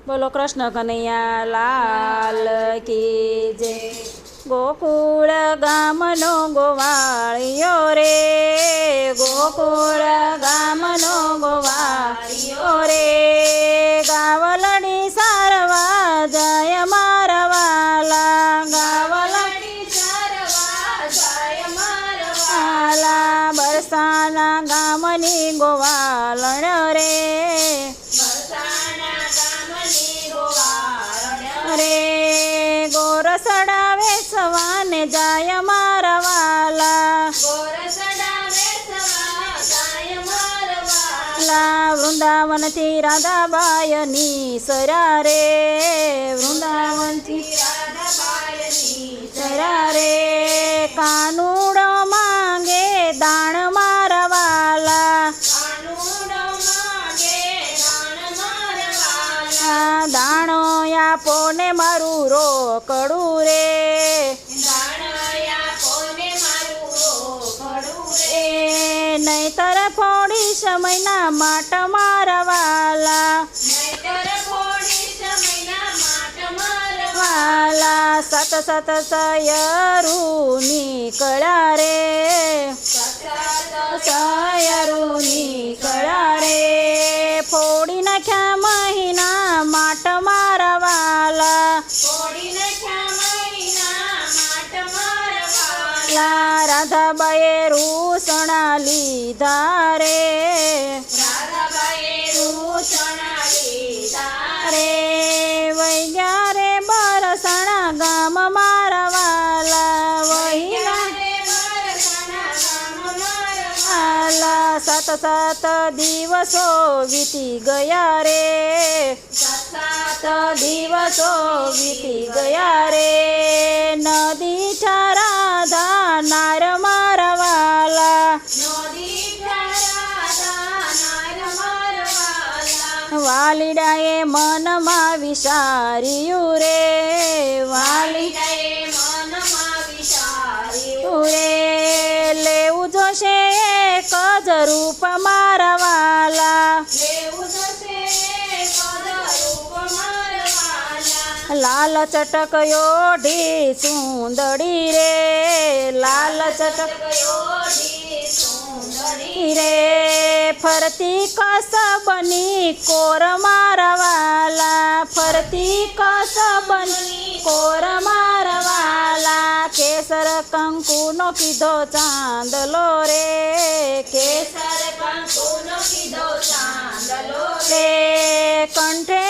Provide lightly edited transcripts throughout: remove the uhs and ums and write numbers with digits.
બોલો કૃષ્ણ કનૈયા લાલ કી જય। ગોકુળ ગામનો ગોવાળિયો રે, ગોકુળ ગામનો ગોવાળિયો રે, ગાવલડી સારવા જાય મારા વાલા, ગાવલડી સારવા જાય મારા વાલા, બરસાના ગામની ગોવાળણ રે, ગોરસડા વેસવાને જાય મારા વાલા, વૃંદાવનથી રાધાબાયની સરા રે, વૃંદાવનથી રાધાબાયની સરા રે, કાનુડો માંગે દાણ મારા વાલા, દાણો આપો ને મારું રોકડું રે, નહીતર ફોડી સમયના માટ મારા વાલા, વાલા સત સત સયરું નીકળ્યા રે, સયરું નીકળ્યા રે, ફોડી નાખ્યા મહિના માટ મારા વાલા, રાધાબાએ રૂસણા લીધા રે, વૈયા રે બરસણા ગામ મારા વાલા, વાલા સાત સાત દિવસો વીતી ગયા રે, સાત દિવસો વીતી ગયા રે, નદી રાધા નાર મારા વાલા, વાલીડાએ મનમાં વિચાર્યું રે, વાલીડાએ મનમાં વિચાર્યું રે, લેવું જોશે એક જ રૂપ મારા વાલા, લાલ ચટકયો ઢી સુંદડી રે, લાલ ચટકયો રે, ફરતી કસબની કોર મારા વાલા, ફરતી કસબની કોર મારા વાલા, કેસર કંકુનો કીધો ચાંદલો રે, કેસર કંકુનો કીધો ચાંદલો રે, કંઠે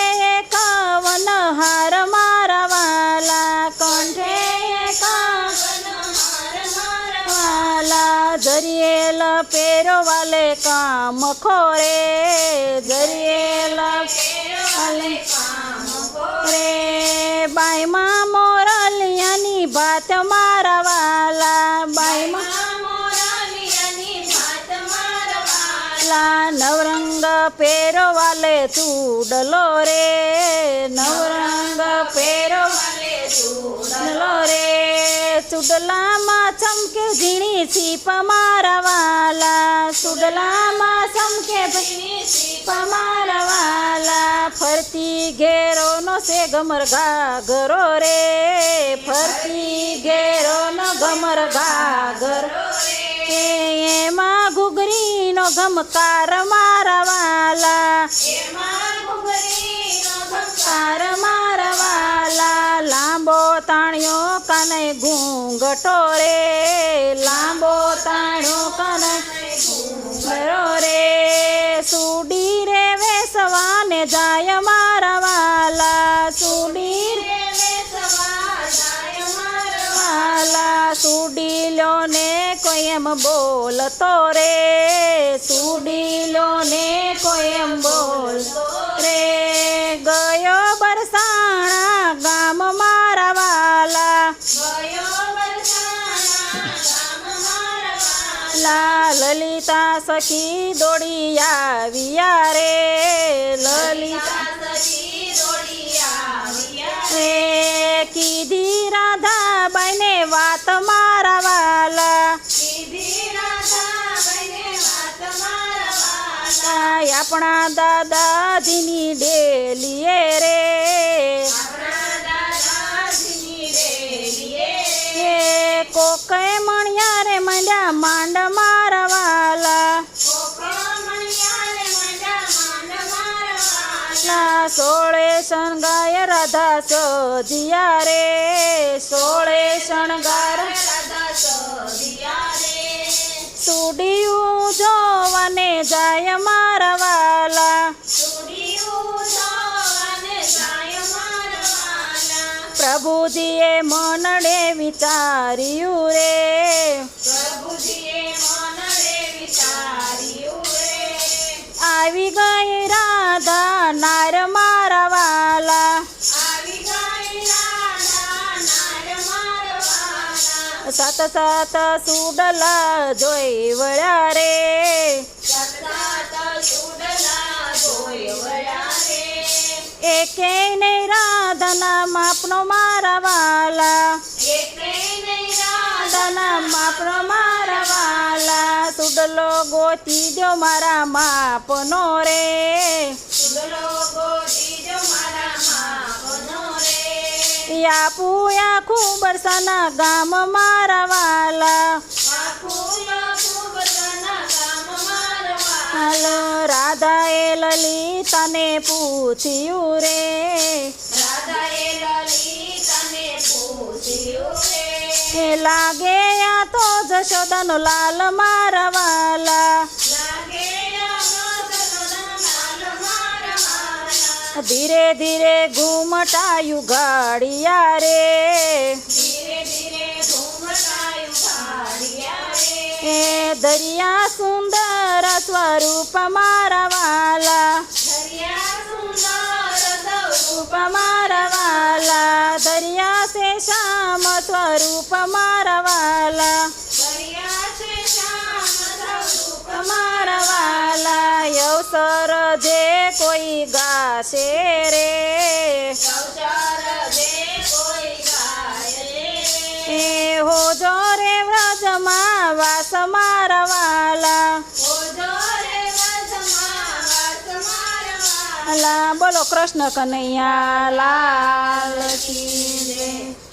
કવન હાર મારા વાલા, કંઠે કવન હાર વાલા, જરિયેલ પેરો વાલે કામ ખોરે, જરિયેલ વાલે કામ ખોરે, બાઈમાં મોરલિયાની ભાત મારા વાલા, બાઈમાં મોરલિયાની ભાત મારા વાલા, નવરંગ પેરો વાલે ચૂડલો રે, નવરંગ પેરો વાલે ચૂડલો રે, ચૂડલામાં ચમકે ઝીણી છીપ મારા વાલા, ચૂડલામાં ચમકે ઝીણી છીપ મારા વાલા, ફરતી ઘેરો નો સે ગમર ઘાઘરો રે, ફરતી ઘેરો નો ગમર ઘાઘરો રે, એમાં ઘૂઘરીનો ગમકાર મારા વાલા, એમાં ઘૂઘરીનો ગમકાર મારા વાલા, લાંબો તાણ્યો કાને ઘૂંઘટો રે, લાંબો તાણ્યો કાને ઘૂંઘટો રે, સુડી રે વેસવાને જાય મારા વાલા, સુડી રે વેસવા જાય મારા વાલા, સુડી લો ને કોઈ એમ બોલતો રે, સુડી લો ને કોઈ એમ બોલતો રે, ગયો બરસાણા ગામ મારા વાલા, ગયો બરસાણા ગામ મારા વાલા, લલિતા સખી દોડી આવ્યા રે, લલિતા સખી દોડી આવ્યા રે, કીધી રાધાબાઈને વાત મારા વાલા, કીધી રાધાબાઈને વાત મારા વાલા, આપણા દાદાજીની ડેલીએ રે, ના સોળે શણગાય રાધા સજિયા રે સોળે શણગાર સુડિયું જોવાને જાય મારા વાલા પ્રભુજીએ મનડે વિચાર્યું રે આવી ગઈ રાધા નાર મારા વાલા સત સત સુડલા જોઈ વળ્યા રે એકે નહીં રાધાના માપનો મારા વાલા રાધાના માપનો મારા વાલા સુડલો ગોતી દો મારા માપનો રે યાપુ આખું બરસાના ગામ મારા વાલા હાલો રાધાએ લલિતાને પૂછ્યું રે લાગે આ તો જશોદાનો લાલ મારા વાલા ધીરે ધીરે ઘૂમટાયું ગાડિયા રે એ દરિયા સુંદર સ્વરૂપ મારા વાલા મારા વાલા દરિયા સે શ્યામ સ્વરૂપ મારા વાલા મારા વાલા અવસર જે કોઈ ગાશે રે એ હોજો રે વ્રજમાં વાસ મારા વાલા બોલો કૃષ્ણ કનૈયા લાલ કી જય.